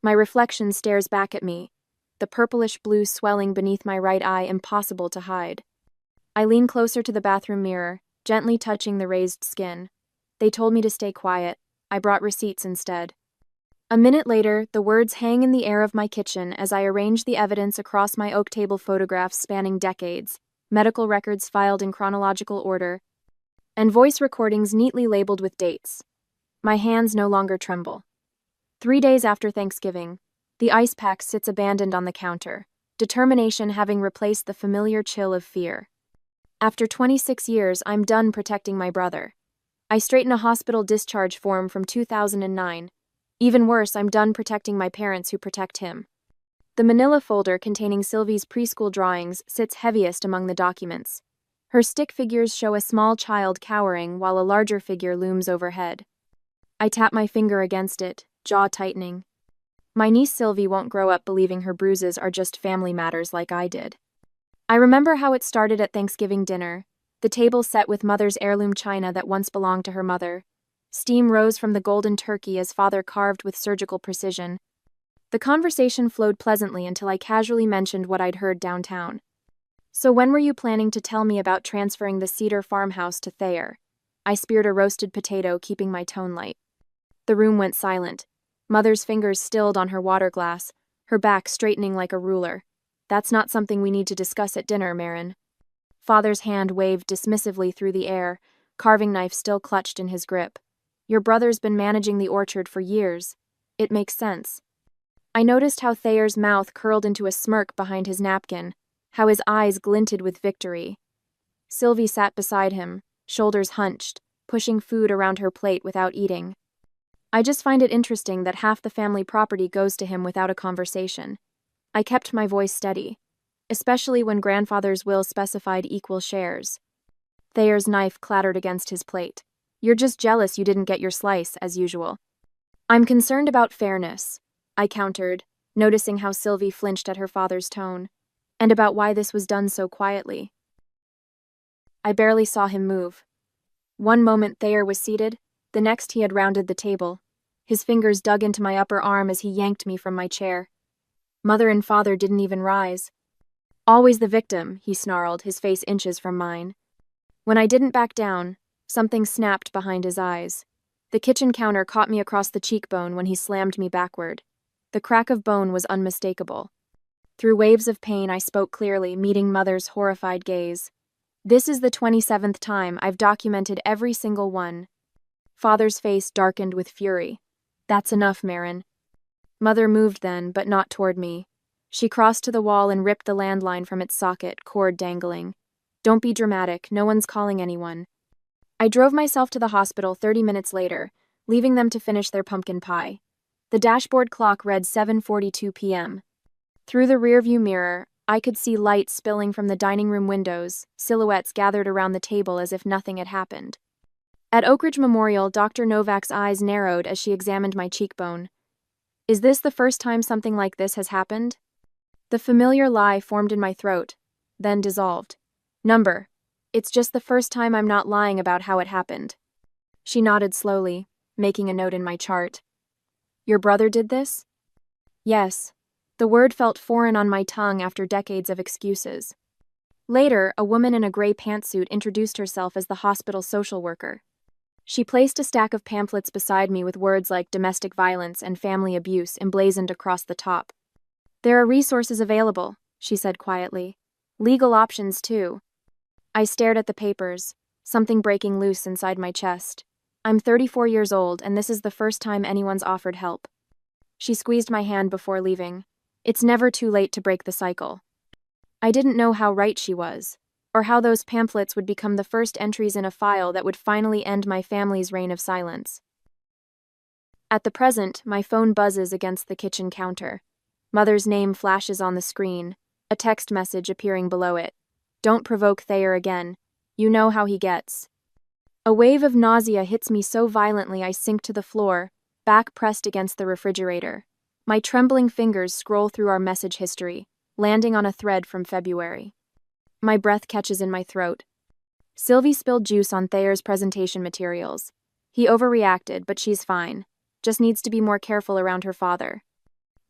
My reflection stares back at me, the purplish blue swelling beneath my right eye impossible to hide. I lean closer to the bathroom mirror, gently touching the raised skin. They told me to stay quiet. I brought receipts instead. A minute later, the words hang in the air of my kitchen as I arrange the evidence across my oak table photographs spanning decades, medical records filed in chronological order, and voice recordings neatly labeled with dates. My hands no longer tremble. 3 days after Thanksgiving, the ice pack sits abandoned on the counter, determination having replaced the familiar chill of fear. After 26 years, I'm done protecting my brother. I straighten a hospital discharge form from 2009. Even worse, I'm done protecting my parents who protect him. The manila folder containing Sylvie's preschool drawings sits heaviest among the documents. Her stick figures show a small child cowering while a larger figure looms overhead. I tap my finger against it, jaw tightening. My niece Sylvie won't grow up believing her bruises are just family matters like I did. I remember how it started at Thanksgiving dinner, the table set with Mother's heirloom china that once belonged to her mother. Steam rose from the golden turkey as Father carved with surgical precision. The conversation flowed pleasantly until I casually mentioned what I'd heard downtown. "So when were you planning to tell me about transferring the Cedar farmhouse to Thayer?" I speared a roasted potato, keeping my tone light. The room went silent. Mother's fingers stilled on her water glass, her back straightening like a ruler. "That's not something we need to discuss at dinner, Marin." Father's hand waved dismissively through the air, carving knife still clutched in his grip. "Your brother's been managing the orchard for years. It makes sense." I noticed how Thayer's mouth curled into a smirk behind his napkin, how his eyes glinted with victory. Sylvie sat beside him, shoulders hunched, pushing food around her plate without eating. "I just find it interesting that half the family property goes to him without a conversation." I kept my voice steady, especially when grandfather's will specified equal shares. Thayer's knife clattered against his plate. "You're just jealous you didn't get your slice, as usual." "I'm concerned about fairness," I countered, noticing how Sylvie flinched at her father's tone, "and about why this was done so quietly." I barely saw him move. One moment Thayer was seated, the next he had rounded the table. His fingers dug into my upper arm as he yanked me from my chair. Mother and father didn't even rise. "Always the victim," he snarled, his face inches from mine. When I didn't back down, something snapped behind his eyes. The kitchen counter caught me across the cheekbone when he slammed me backward. The crack of bone was unmistakable. Through waves of pain, I spoke clearly, meeting Mother's horrified gaze. "This is the 27th time I've documented every single one." Father's face darkened with fury. "That's enough, Marin." Mother moved then, but not toward me. She crossed to the wall and ripped the landline from its socket, cord dangling. "Don't be dramatic, no one's calling anyone." I drove myself to the hospital 30 minutes later, leaving them to finish their pumpkin pie. The dashboard clock read 7:42 p.m. Through the rearview mirror, I could see light spilling from the dining room windows, silhouettes gathered around the table as if nothing had happened. At Oak Ridge Memorial, Dr. Novak's eyes narrowed as she examined my cheekbone. "Is this the first time something like this has happened?" The familiar lie formed in my throat, then dissolved. "Number. It's just the first time I'm not lying about how it happened." She nodded slowly, making a note in my chart. "Your brother did this?" "Yes." The word felt foreign on my tongue after decades of excuses. Later, a woman in a gray pantsuit introduced herself as the hospital social worker. She placed a stack of pamphlets beside me with words like domestic violence and family abuse emblazoned across the top. "There are resources available," she said quietly. "Legal options, too." I stared at the papers, something breaking loose inside my chest. I'm 34 years old, and this is the first time anyone's offered help. She squeezed my hand before leaving. It's never too late to break the cycle. I didn't know how right she was, or how those pamphlets would become the first entries in a file that would finally end my family's reign of silence. At the present, my phone buzzes against the kitchen counter. Mother's name flashes on the screen, a text message appearing below it. "Don't provoke Thayer again. You know how he gets." A wave of nausea hits me so violently I sink to the floor, back pressed against the refrigerator. My trembling fingers scroll through our message history, landing on a thread from February. My breath catches in my throat. Sylvie spilled juice on Thayer's presentation materials. He overreacted, but she's fine. Just needs to be more careful around her father.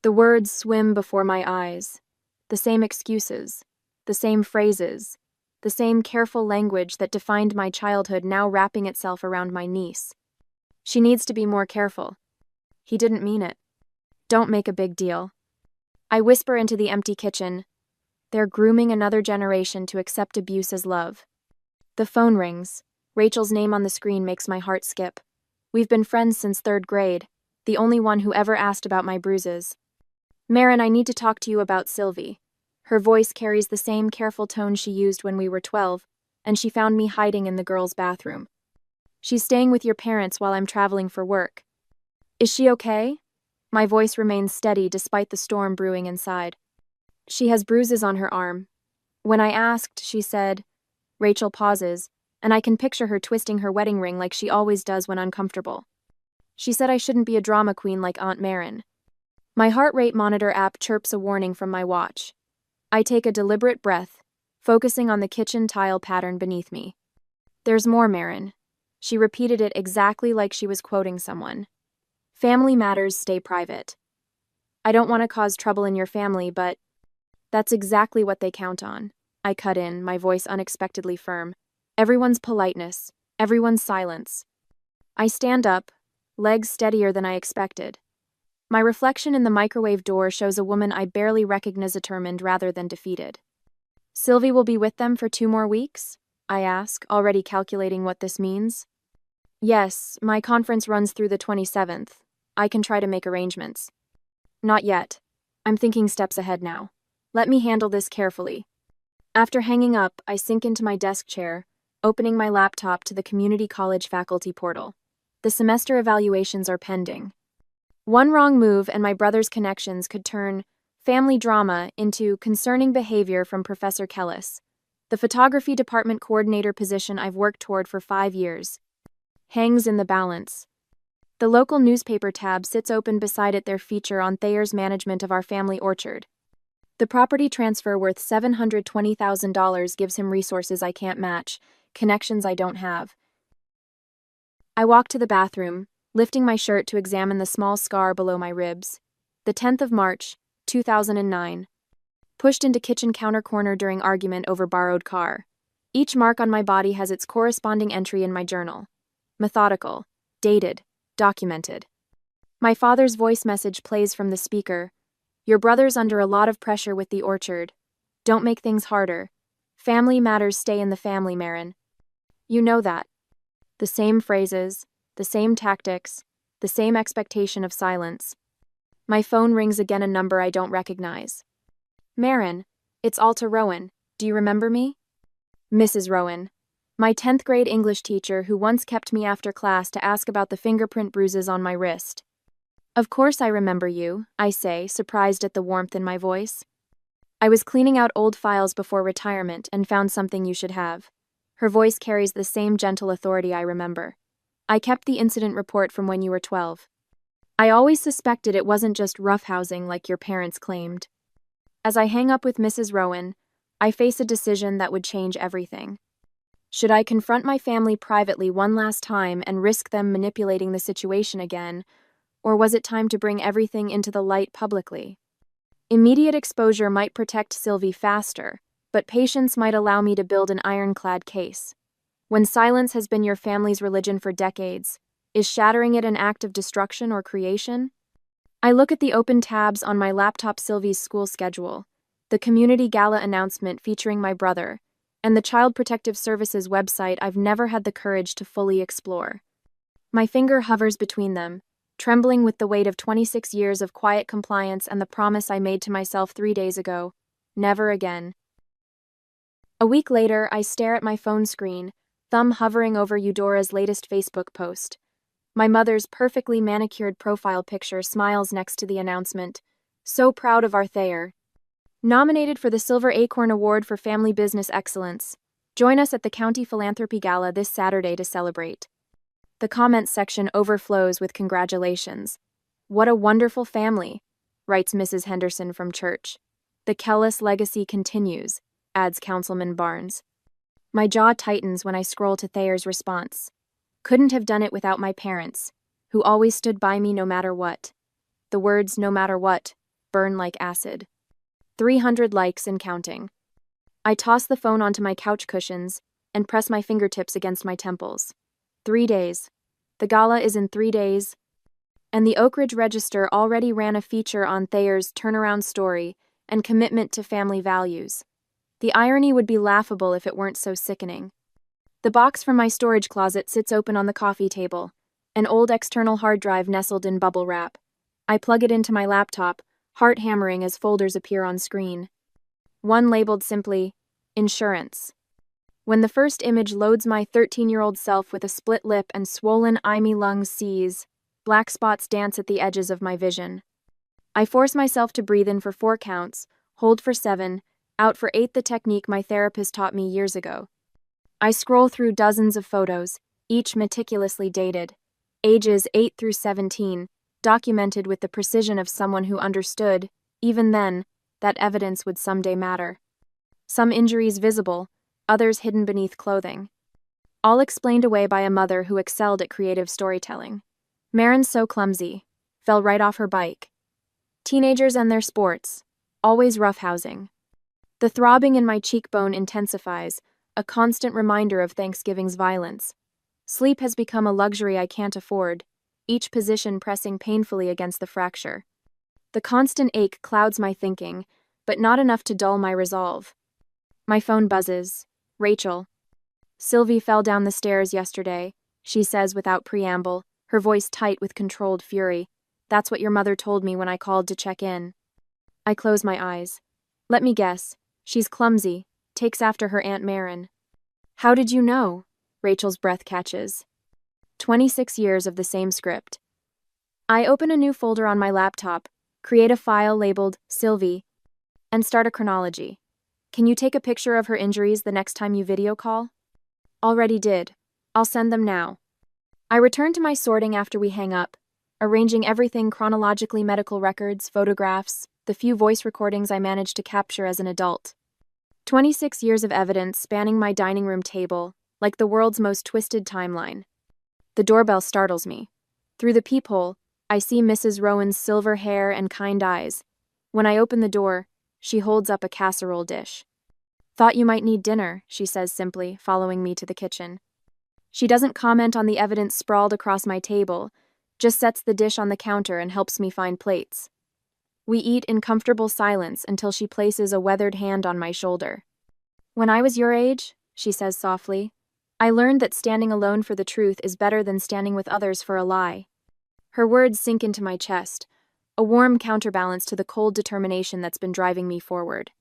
The words swim before my eyes. The same excuses, the same phrases, the same careful language that defined my childhood now wrapping itself around my niece. She needs to be more careful. He didn't mean it. Don't make a big deal. I whisper into the empty kitchen. They're grooming another generation to accept abuse as love. The phone rings. Rachel's name on the screen makes my heart skip. We've been friends since 3rd grade, the only one who ever asked about my bruises. Marin, I need to talk to you about Sylvie. Her voice carries the same careful tone she used when we were 12, and she found me hiding in the girls' bathroom. She's staying with your parents while I'm traveling for work. Is she okay? My voice remains steady despite the storm brewing inside. She has bruises on her arm. When I asked, she said. Rachel pauses, and I can picture her twisting her wedding ring like she always does when uncomfortable. She said I shouldn't be a drama queen like Aunt Marin. My heart rate monitor app chirps a warning from my watch. I take a deliberate breath, focusing on the kitchen tile pattern beneath me. There's more, Marin. She repeated it exactly like she was quoting someone. Family matters stay private. I don't want to cause trouble in your family, but that's exactly what they count on. I cut in, my voice unexpectedly firm. Everyone's politeness, everyone's silence. I stand up, legs steadier than I expected. My reflection in the microwave door shows a woman I barely recognize determined rather than defeated. Sylvie will be with them for 2 more weeks? I ask, already calculating what this means. Yes, my conference runs through the 27th. I can try to make arrangements. Not yet. I'm thinking steps ahead now. Let me handle this carefully. After hanging up, I sink into my desk chair, opening my laptop to the community college faculty portal. The semester evaluations are pending. One wrong move and my brother's connections could turn family drama into concerning behavior from Professor Kellis, the photography department coordinator position I've worked toward for 5 years. Hangs in the balance. The local newspaper tab sits open beside it, their feature on Thayer's management of our family orchard. The property transfer worth $720,000 gives him resources I can't match, connections I don't have. I walk to the bathroom, lifting my shirt to examine the small scar below my ribs. The 10th of March, 2009. Pushed into kitchen counter corner during argument over borrowed car. Each mark on my body has its corresponding entry in my journal. Methodical, dated, documented. My father's voice message plays from the speaker. Your brother's under a lot of pressure with the orchard. Don't make things harder. Family matters stay in the family, Marin. You know that. The same phrases, the same tactics, the same expectation of silence. My phone rings again, a number I don't recognize. Marin, it's Alta Rowan. Do you remember me? Mrs. Rowan. My 10th grade English teacher who once kept me after class to ask about the fingerprint bruises on my wrist. Of course I remember you, I say, surprised at the warmth in my voice. I was cleaning out old files before retirement and found something you should have. Her voice carries the same gentle authority I remember. I kept the incident report from when you were 12. I always suspected it wasn't just roughhousing like your parents claimed. As I hang up with Mrs. Rowan, I face a decision that would change everything. Should I confront my family privately one last time and risk them manipulating the situation again, or was it time to bring everything into the light publicly? Immediate exposure might protect Sylvie faster, but patience might allow me to build an ironclad case. When silence has been your family's religion for decades, is shattering it an act of destruction or creation? I look at the open tabs on my laptop, Sylvie's school schedule, the community gala announcement featuring my brother, and the Child Protective Services website I've never had the courage to fully explore. My finger hovers between them, trembling with the weight of 26 years of quiet compliance and the promise I made to myself 3 days ago, never again. A week later, I stare at my phone screen, thumb hovering over Eudora's latest Facebook post. My mother's perfectly manicured profile picture smiles next to the announcement. So proud of our Thayer. Nominated for the Silver Acorn Award for Family Business Excellence. Join us at the County Philanthropy Gala this Saturday to celebrate. The comments section overflows with congratulations. What a wonderful family, writes Mrs. Henderson from church. The Kellis legacy continues, adds Councilman Barnes. My jaw tightens when I scroll to Thayer's response. Couldn't have done it without my parents, who always stood by me no matter what. The words "no matter what" burn like acid. 300 likes and counting. I toss the phone onto my couch cushions and press my fingertips against my temples. 3 days. The gala is in 3 days, and the Oak Ridge Register already ran a feature on Thayer's turnaround story and commitment to family values. The irony would be laughable if it weren't so sickening. The box from my storage closet sits open on the coffee table, an old external hard drive nestled in bubble wrap. I plug it into my laptop, heart hammering as folders appear on screen. One labeled simply, Insurance. When the first image loads, my 13-year-old self with a split lip and swollen, imy lungs sees. Black spots dance at the edges of my vision. I force myself to breathe in for 4 counts, hold for 7, out for 8, the technique my therapist taught me years ago. I scroll through dozens of photos, each meticulously dated. Ages 8 through 17, documented with the precision of someone who understood, even then, that evidence would someday matter. Some injuries visible, others hidden beneath clothing. All explained away by a mother who excelled at creative storytelling. Marin's so clumsy, fell right off her bike. Teenagers and their sports, always roughhousing. The throbbing in my cheekbone intensifies, a constant reminder of Thanksgiving's violence. Sleep has become a luxury I can't afford, each position pressing painfully against the fracture. The constant ache clouds my thinking, but not enough to dull my resolve. My phone buzzes. Rachel. Sylvie fell down the stairs yesterday, she says without preamble, her voice tight with controlled fury. That's what your mother told me when I called to check in. I close my eyes. Let me guess. She's clumsy, takes after her Aunt Marin. How did you know? Rachel's breath catches. 26 years of the same script. I open a new folder on my laptop, create a file labeled Sylvie, and start a chronology. Can you take a picture of her injuries the next time you video call? Already did. I'll send them now. I return to my sorting after we hang up, arranging everything chronologically: medical records, photographs, the few voice recordings I managed to capture as an adult. 26 years of evidence spanning my dining room table, like the world's most twisted timeline. The doorbell startles me. Through the peephole, I see Mrs. Rowan's silver hair and kind eyes. When I open the door, she holds up a casserole dish. Thought you might need dinner, she says simply, following me to the kitchen. She doesn't comment on the evidence sprawled across my table, just sets the dish on the counter and helps me find plates. We eat in comfortable silence until she places a weathered hand on my shoulder. When I was your age, she says softly, I learned that standing alone for the truth is better than standing with others for a lie. Her words sink into my chest, a warm counterbalance to the cold determination that's been driving me forward.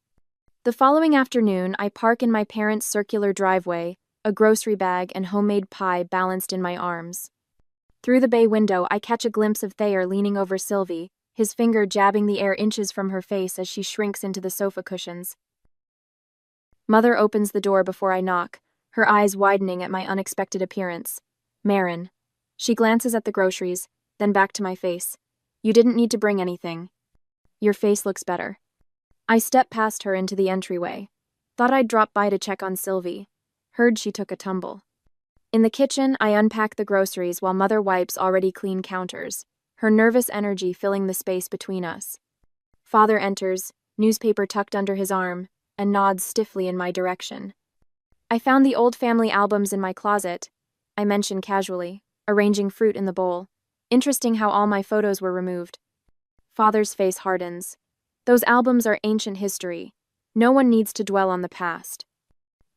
The following afternoon, I park in my parents' circular driveway, a grocery bag and homemade pie balanced in my arms. Through the bay window, I catch a glimpse of Thayer leaning over Sylvie, his finger jabbing the air inches from her face as she shrinks into the sofa cushions. Mother opens the door before I knock, her eyes widening at my unexpected appearance. Marin. She glances at the groceries, then back to my face. You didn't need to bring anything. Your face looks better. I step past her into the entryway. Thought I'd drop by to check on Sylvie. Heard she took a tumble. In the kitchen, I unpack the groceries while Mother wipes already clean counters, her nervous energy filling the space between us. Father enters, newspaper tucked under his arm, and nods stiffly in my direction. I found the old family albums in my closet, I mention casually, arranging fruit in the bowl. Interesting how all my photos were removed. Father's face hardens. Those albums are ancient history. No one needs to dwell on the past.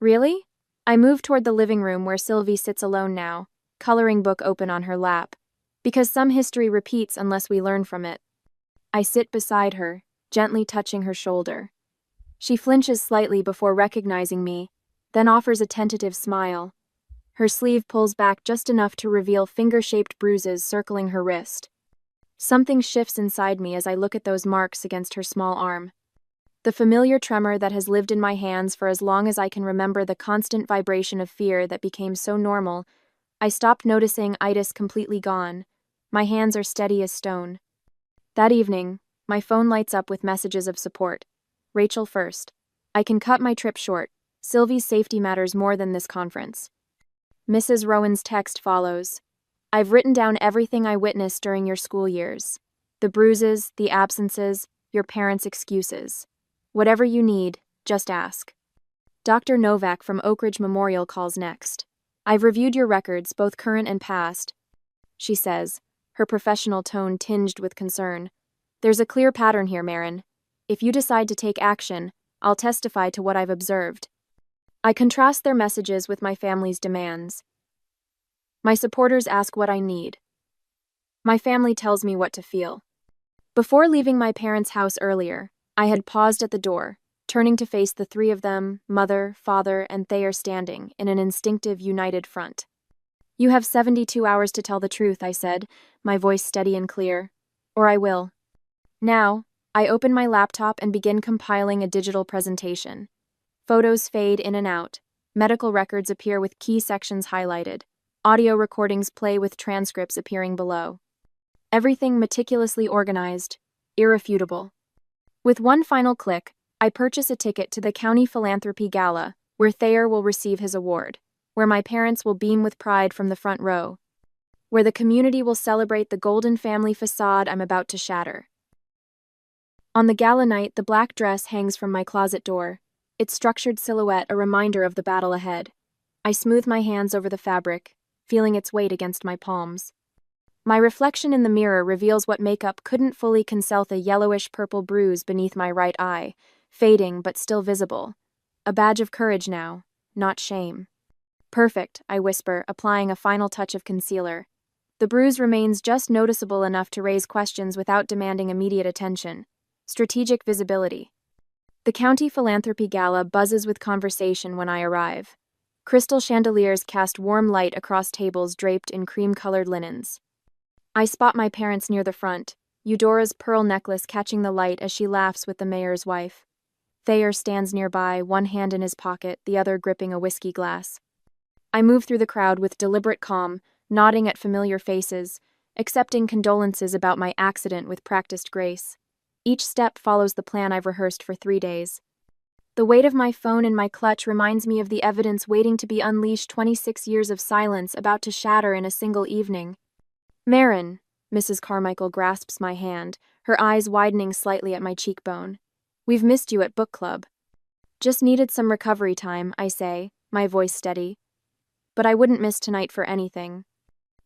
Really? I move toward the living room where Sylvie sits alone now, coloring book open on her lap. Because some history repeats unless we learn from it. I sit beside her, gently touching her shoulder. She flinches slightly before recognizing me, then offers a tentative smile. Her sleeve pulls back just enough to reveal finger-shaped bruises circling her wrist. Something shifts inside me as I look at those marks against her small arm. The familiar tremor that has lived in my hands for as long as I can remember, the constant vibration of fear that became so normal. I stopped noticing itis completely gone. My hands are steady as stone. That evening, my phone lights up with messages of support. Rachel first. I can cut my trip short. Sylvie's safety matters more than this conference. Mrs. Rowan's text follows. I've written down everything I witnessed during your school years. The bruises, the absences, your parents' excuses. Whatever you need, just ask. Dr. Novak from Oak Ridge Memorial calls next. I've reviewed your records, both current and past, she says, her professional tone tinged with concern. There's a clear pattern here, Marin. If you decide to take action, I'll testify to what I've observed. I contrast their messages with my family's demands. My supporters ask what I need. My family tells me what to feel. Before leaving my parents' house earlier, I had paused at the door, turning to face the three of them, mother, father, and Thayer standing in an instinctive, united front. You have 72 hours to tell the truth, I said, my voice steady and clear. Or I will. Now, I open my laptop and begin compiling a digital presentation. Photos fade in and out. Medical records appear with key sections highlighted. Audio recordings play with transcripts appearing below. Everything meticulously organized, irrefutable. With one final click, I purchase a ticket to the County Philanthropy Gala, where Thayer will receive his award, where my parents will beam with pride from the front row, where the community will celebrate the golden family facade I'm about to shatter. On the gala night, the black dress hangs from my closet door, its structured silhouette a reminder of the battle ahead. I smooth my hands over the fabric, feeling its weight against my palms. My reflection in the mirror reveals what makeup couldn't fully conceal: a yellowish-purple bruise beneath my right eye, fading but still visible. A badge of courage now, not shame. Perfect, I whisper, applying a final touch of concealer. The bruise remains just noticeable enough to raise questions without demanding immediate attention. Strategic visibility. The County Philanthropy Gala buzzes with conversation when I arrive. Crystal chandeliers cast warm light across tables draped in cream-colored linens. I spot my parents near the front, Eudora's pearl necklace catching the light as she laughs with the mayor's wife. Thayer stands nearby, one hand in his pocket, the other gripping a whiskey glass. I move through the crowd with deliberate calm, nodding at familiar faces, accepting condolences about my accident with practiced grace. Each step follows the plan I've rehearsed for 3 days. The weight of my phone in my clutch reminds me of the evidence waiting to be unleashed, 26 years of silence about to shatter in a single evening. Marin, Mrs. Carmichael grasps my hand, her eyes widening slightly at my cheekbone. We've missed you at book club. Just needed some recovery time, I say, my voice steady. But I wouldn't miss tonight for anything.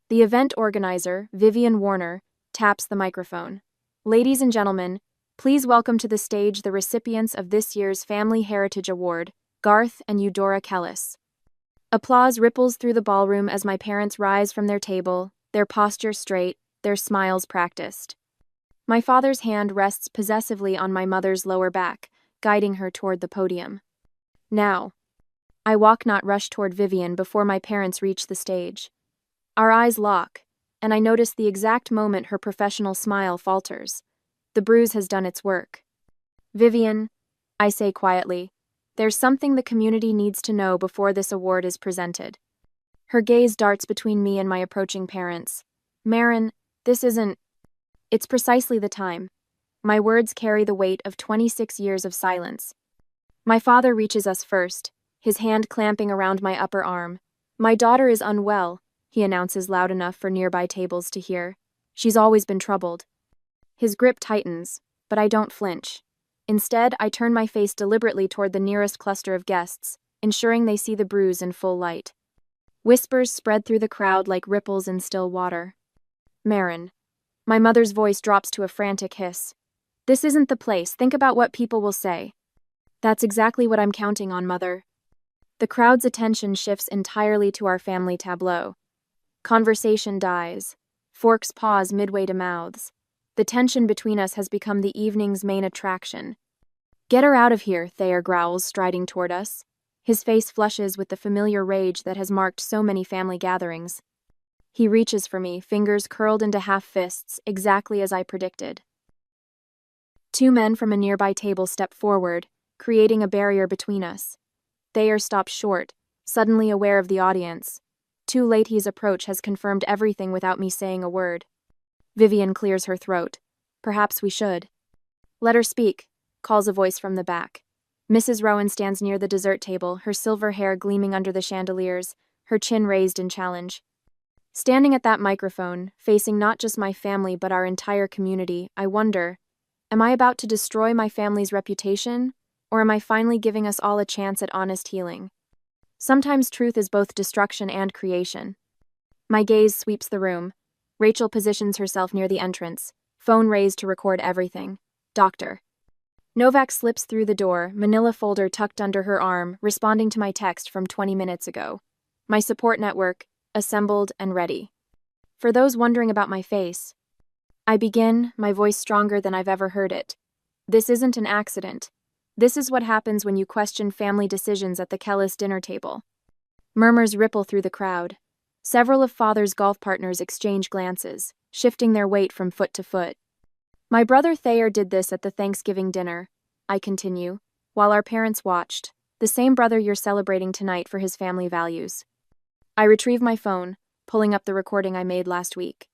The event organizer, Vivian Warner, taps the microphone. Ladies and gentlemen, please welcome to the stage the recipients of this year's Family Heritage Award, Garth and Eudora Kellis. Applause ripples through the ballroom as my parents rise from their table, their posture straight, their smiles practiced. My father's hand rests possessively on my mother's lower back, guiding her toward the podium. Now. I walk, not rush, toward Vivian before my parents reach the stage. Our eyes lock, and I notice the exact moment her professional smile falters. The bruise has done its work. Vivian, I say quietly, there's something the community needs to know before this award is presented. Her gaze darts between me and my approaching parents. Marin, this isn't... It's precisely the time. My words carry the weight of 26 years of silence. My father reaches us first, his hand clamping around my upper arm. My daughter is unwell, he announces loud enough for nearby tables to hear. She's always been troubled. His grip tightens, but I don't flinch. Instead, I turn my face deliberately toward the nearest cluster of guests, ensuring they see the bruise in full light. Whispers spread through the crowd like ripples in still water. Marin. My mother's voice drops to a frantic hiss. This isn't the place. Think about what people will say. That's exactly what I'm counting on, Mother. The crowd's attention shifts entirely to our family tableau. Conversation dies. Forks pause midway to mouths. The tension between us has become the evening's main attraction. Get her out of here, Thayer growls, striding toward us. His face flushes with the familiar rage that has marked so many family gatherings. He reaches for me, fingers curled into half fists, exactly as I predicted. 2 men from a nearby table step forward, creating a barrier between us. Thayer stops short, suddenly aware of the audience. Too late, his approach has confirmed everything without me saying a word. Vivian clears her throat. Perhaps we should. Let her speak, calls a voice from the back. Mrs. Rowan stands near the dessert table, her silver hair gleaming under the chandeliers, her chin raised in challenge. Standing at that microphone, facing not just my family but our entire community, I wonder, am Am I about to destroy my family's reputation, or am I finally giving us all a chance at honest healing? Sometimes truth is both destruction and creation. My gaze sweeps the room. Rachel positions herself near the entrance, phone raised to record everything. Doctor. Novak slips through the door, manila folder tucked under her arm, responding to my text from 20 minutes ago. My support network, assembled and ready. For those wondering about my face, I begin, my voice stronger than I've ever heard it. This isn't an accident. This is what happens when you question family decisions at the Kellis dinner table. Murmurs ripple through the crowd. Several of Father's golf partners exchange glances, shifting their weight from foot to foot. My brother Thayer did this at the Thanksgiving dinner, I continue, while our parents watched, the same brother you're celebrating tonight for his family values. I retrieve my phone, pulling up the recording I made last week.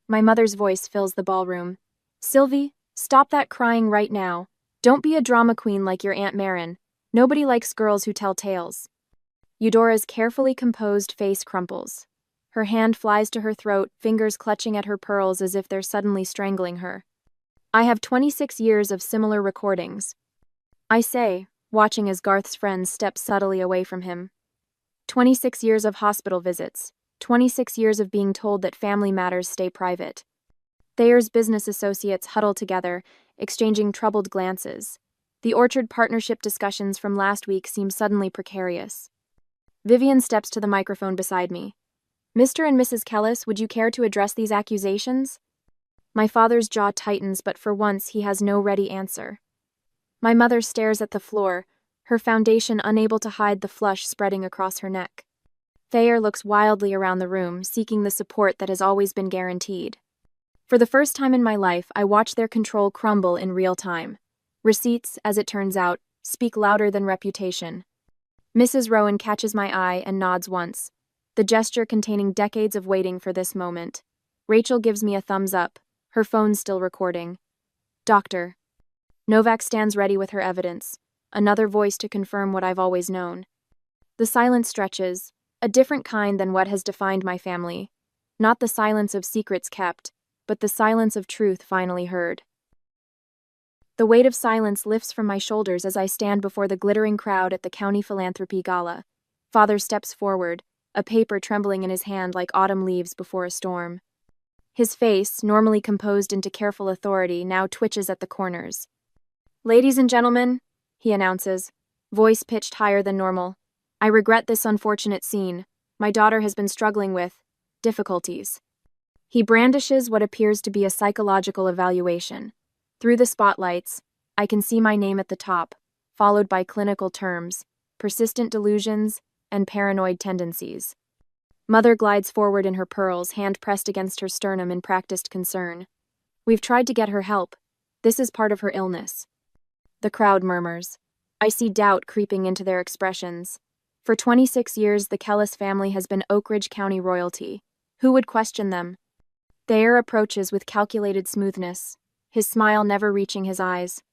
My mother's voice fills the ballroom. Sylvie, stop that crying right now. Don't be a drama queen like your Aunt Marin. Nobody likes girls who tell tales. Eudora's carefully composed face crumples. Her hand flies to her throat, fingers clutching at her pearls as if they're suddenly strangling her. I have 26 years of similar recordings. I say, watching as Garth's friends step subtly away from him. 26 years of hospital visits. 26 years of being told that family matters stay private. Thayer's business associates huddle together, exchanging troubled glances. The Orchard partnership discussions from last week seem suddenly precarious. Vivian steps to the microphone beside me. Mr. and Mrs. Kellis, would you care to address these accusations? My father's jaw tightens, but for once he has no ready answer. My mother stares at the floor, her foundation unable to hide the flush spreading across her neck. Thayer looks wildly around the room, seeking the support that has always been guaranteed. For the first time in my life, I watch their control crumble in real time. Receipts, as it turns out, speak louder than reputation. Mrs. Rowan catches my eye and nods once, the gesture containing decades of waiting for this moment. Rachel gives me a thumbs up, her phone still recording. Doctor. Novak stands ready with her evidence, another voice to confirm what I've always known. The silence stretches, a different kind than what has defined my family. Not the silence of secrets kept, but the silence of truth finally heard. The weight of silence lifts from my shoulders as I stand before the glittering crowd at the County Philanthropy Gala. Father steps forward, a paper trembling in his hand like autumn leaves before a storm. His face, normally composed into careful authority, now twitches at the corners. Ladies and gentlemen, he announces, voice pitched higher than normal, I regret this unfortunate scene. My daughter has been struggling with difficulties. He brandishes what appears to be a psychological evaluation. Through the spotlights, I can see my name at the top, followed by clinical terms, persistent delusions, and paranoid tendencies. Mother glides forward in her pearls, hand pressed against her sternum in practiced concern. We've tried to get her help. This is part of her illness. The crowd murmurs. I see doubt creeping into their expressions. For 26 years, the Kellis family has been Oak Ridge County royalty. Who would question them? Thayer approaches with calculated smoothness, his smile never reaching his eyes.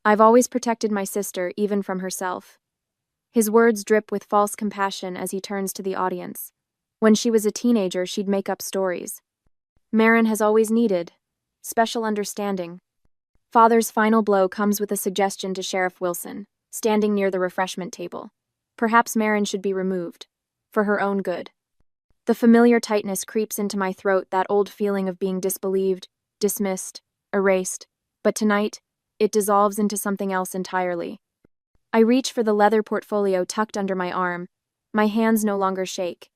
I've always protected my sister, even from herself. His words drip with false compassion as he turns to the audience. When she was a teenager, she'd make up stories. Marin has always needed special understanding. Father's final blow comes with a suggestion to Sheriff Wilson, standing near the refreshment table. Perhaps Marin should be removed, for her own good. The familiar tightness creeps into my throat, that old feeling of being disbelieved, dismissed, erased, but tonight, it dissolves into something else entirely. I reach for the leather portfolio tucked under my arm. My hands no longer shake.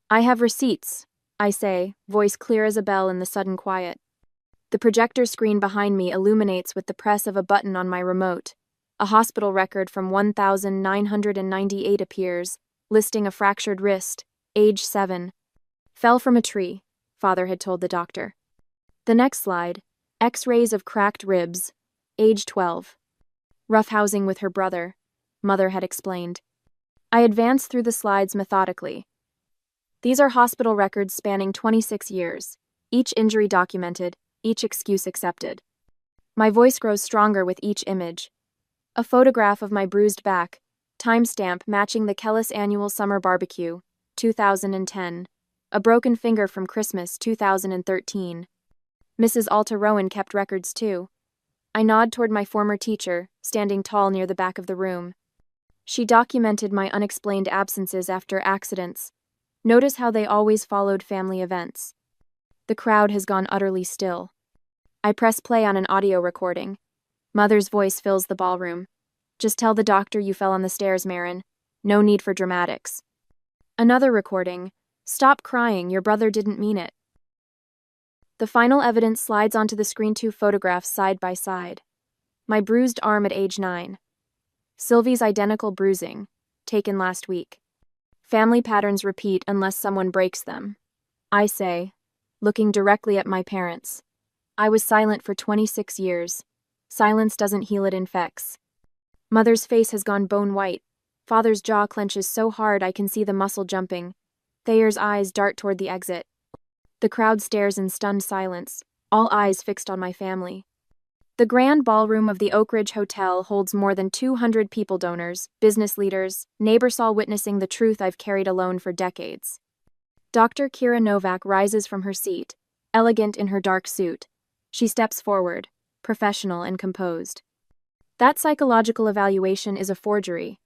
I have receipts, I say, voice clear as a bell in the sudden quiet. The projector screen behind me illuminates with the press of a button on my remote. A hospital record from 1998 appears, listing a fractured wrist, age 7. Fell from a tree, Father had told the doctor. The next slide, X-rays of cracked ribs, age 12. Roughhousing with her brother, Mother had explained. I advanced through the slides methodically. These are hospital records spanning 26 years, each injury documented, each excuse accepted. My voice grows stronger with each image. A photograph of my bruised back, timestamp matching the Kellis annual summer barbecue, 2010. A broken finger from Christmas, 2013. Mrs. Alta Rowan kept records too. I nod toward my former teacher, standing tall near the back of the room. She documented my unexplained absences after accidents. Notice how they always followed family events. The crowd has gone utterly still. I press play on an audio recording. Mother's voice fills the ballroom. Just tell the doctor you fell on the stairs, Marin. No need for dramatics. Another recording. Stop crying, your brother didn't mean it. The final evidence slides onto the screen, 2 photographs side by side. My bruised arm at age 9. Sylvie's identical bruising, taken last week. Family patterns repeat unless someone breaks them. I say, looking directly at my parents. I was silent for 26 years. Silence doesn't heal, it infects. Mother's face has gone bone white. Father's jaw clenches so hard I can see the muscle jumping. Thayer's eyes dart toward the exit. The crowd stares in stunned silence, all eyes fixed on my family. The grand ballroom of the Oak Ridge Hotel holds more than 200 people, donors, business leaders, neighbors, all witnessing the truth I've carried alone for decades. Dr. Kira Novak rises from her seat, elegant in her dark suit. She steps forward, professional and composed. That psychological evaluation is a forgery,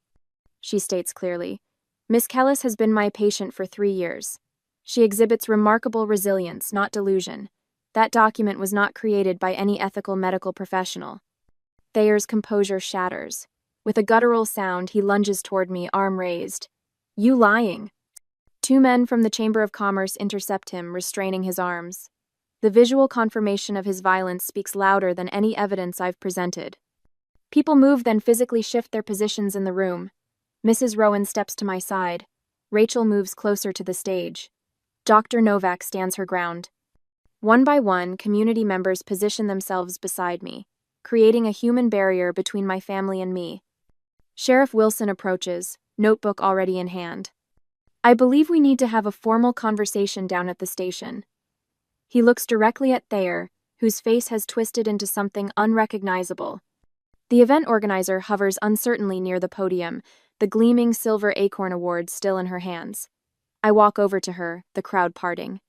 she states clearly. Miss Kellis has been my patient for 3 years. She exhibits remarkable resilience, not delusion. That document was not created by any ethical medical professional. Thayer's composure shatters. With a guttural sound, he lunges toward me, arm raised. You lying! 2 men from the Chamber of Commerce intercept him, restraining his arms. The visual confirmation of his violence speaks louder than any evidence I've presented. People move, then physically shift their positions in the room. Mrs. Rowan steps to my side. Rachel moves closer to the stage. Dr. Novak stands her ground. One by one, community members position themselves beside me, creating a human barrier between my family and me. Sheriff Wilson approaches, notebook already in hand. I believe we need to have a formal conversation down at the station. He looks directly at Thayer, whose face has twisted into something unrecognizable. The event organizer hovers uncertainly near the podium, the gleaming silver acorn award still in her hands. I walk over to her, the crowd parting.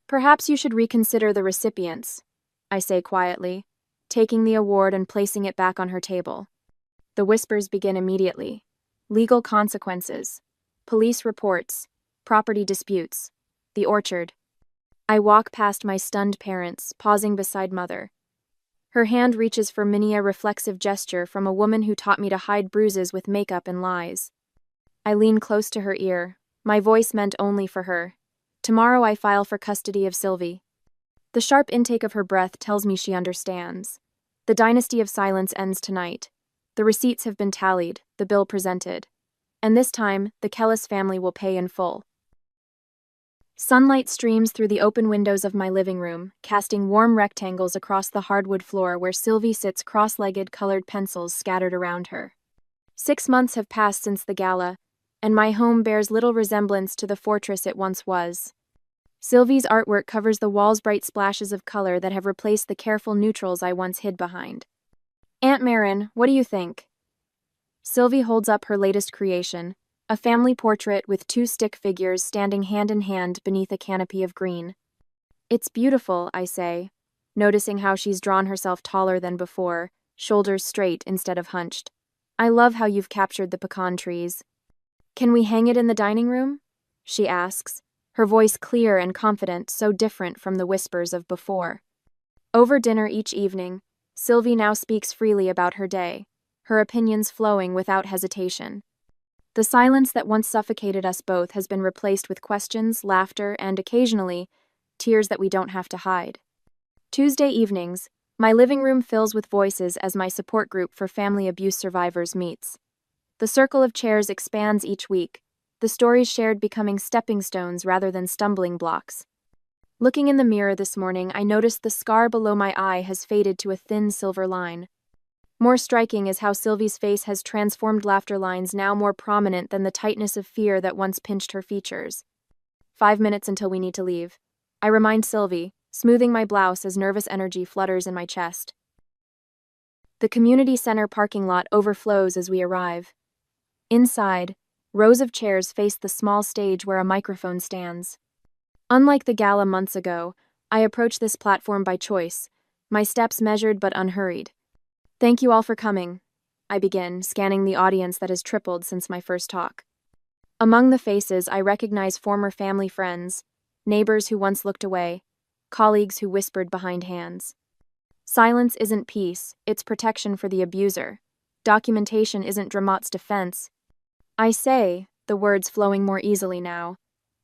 Perhaps you should reconsider the recipients, I say quietly, taking the award and placing it back on her table. The whispers begin immediately. Legal consequences, police reports, property disputes, the orchard. I walk past my stunned parents, pausing beside Mother. Her hand reaches for many a reflexive gesture from a woman who taught me to hide bruises with makeup and lies. I lean close to her ear, my voice meant only for her. Tomorrow I file for custody of Sylvie. The sharp intake of her breath tells me she understands. The dynasty of silence ends tonight. The receipts have been tallied, the bill presented. And this time, the Kellis family will pay in full. Sunlight streams through the open windows of my living room, casting warm rectangles across the hardwood floor where Sylvie sits cross-legged, colored pencils scattered around her. 6 months have passed since the gala, and my home bears little resemblance to the fortress it once was. Sylvie's artwork covers the walls, bright splashes of color that have replaced the careful neutrals I once hid behind. Aunt Marin, what do you think? Sylvie holds up her latest creation, a family portrait with 2 stick figures standing hand in hand beneath a canopy of green. It's beautiful, I say, noticing how she's drawn herself taller than before, shoulders straight instead of hunched. I love how you've captured the pecan trees. Can we hang it in the dining room? She asks, her voice clear and confident, so different from the whispers of before. Over dinner each evening, Sylvie now speaks freely about her day, her opinions flowing without hesitation. The silence that once suffocated us both has been replaced with questions, laughter, and occasionally, tears that we don't have to hide. Tuesday evenings, my living room fills with voices as my support group for family abuse survivors meets. The circle of chairs expands each week, the stories shared becoming stepping stones rather than stumbling blocks. Looking in the mirror this morning, I noticed the scar below my eye has faded to a thin silver line. More striking is how Sylvie's face has transformed, laughter lines now more prominent than the tightness of fear that once pinched her features. 5 minutes until we need to leave. I remind Sylvie, smoothing my blouse as nervous energy flutters in my chest. The community center parking lot overflows as we arrive. Inside, rows of chairs face the small stage where a microphone stands. Unlike the gala months ago, I approach this platform by choice, my steps measured but unhurried. Thank you all for coming, I begin, scanning the audience that has tripled since my first talk. Among the faces, I recognize former family friends, neighbors who once looked away, colleagues who whispered behind hands. Silence isn't peace, it's protection for the abuser. Documentation isn't Dramot's defense. I say, the words flowing more easily now.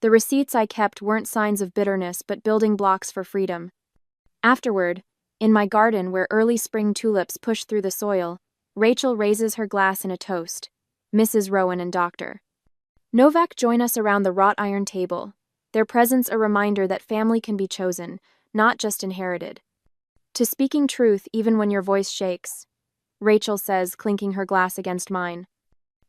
The receipts I kept weren't signs of bitterness but building blocks for freedom. Afterward, in my garden where early spring tulips push through the soil, Rachel raises her glass in a toast. Mrs. Rowan and Dr. Novak join us around the wrought iron table, their presence a reminder that family can be chosen, not just inherited. To speaking truth even when your voice shakes, Rachel says, clinking her glass against mine.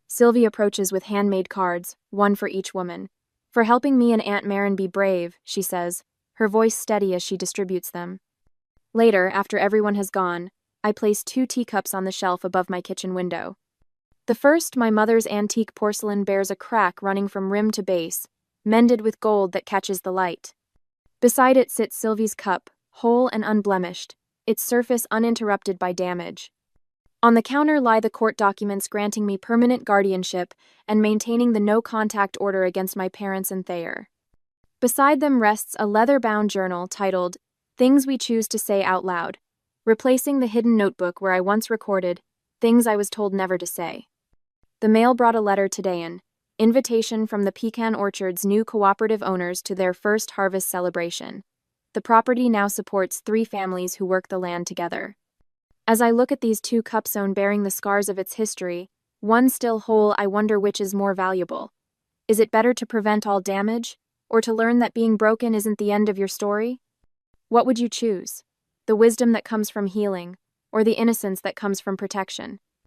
Sylvie approaches with handmade cards, one for each woman. For helping me and Aunt Marin be brave, she says, her voice steady as she distributes them. Later, after everyone has gone, I place 2 teacups on the shelf above my kitchen window. The first, my mother's antique porcelain, bears a crack running from rim to base, mended with gold that catches the light. Beside it sits Sylvie's cup, whole and unblemished, its surface uninterrupted by damage. On the counter lie the court documents granting me permanent guardianship and maintaining the no-contact order against my parents and Thayer. Beside them rests a leather-bound journal titled, Things We Choose to Say Out Loud, replacing the hidden notebook where I once recorded things I was told never to say. The mail brought a letter today, an invitation from the pecan orchard's new cooperative owners to their first harvest celebration. The property now supports 3 families who work the land together. As I look at these 2 cups bearing the scars of its history, one still whole, I wonder which is more valuable. Is it better to prevent all damage, or to learn that being broken isn't the end of your story? What would you choose? The wisdom that comes from healing, or the innocence that comes from protection?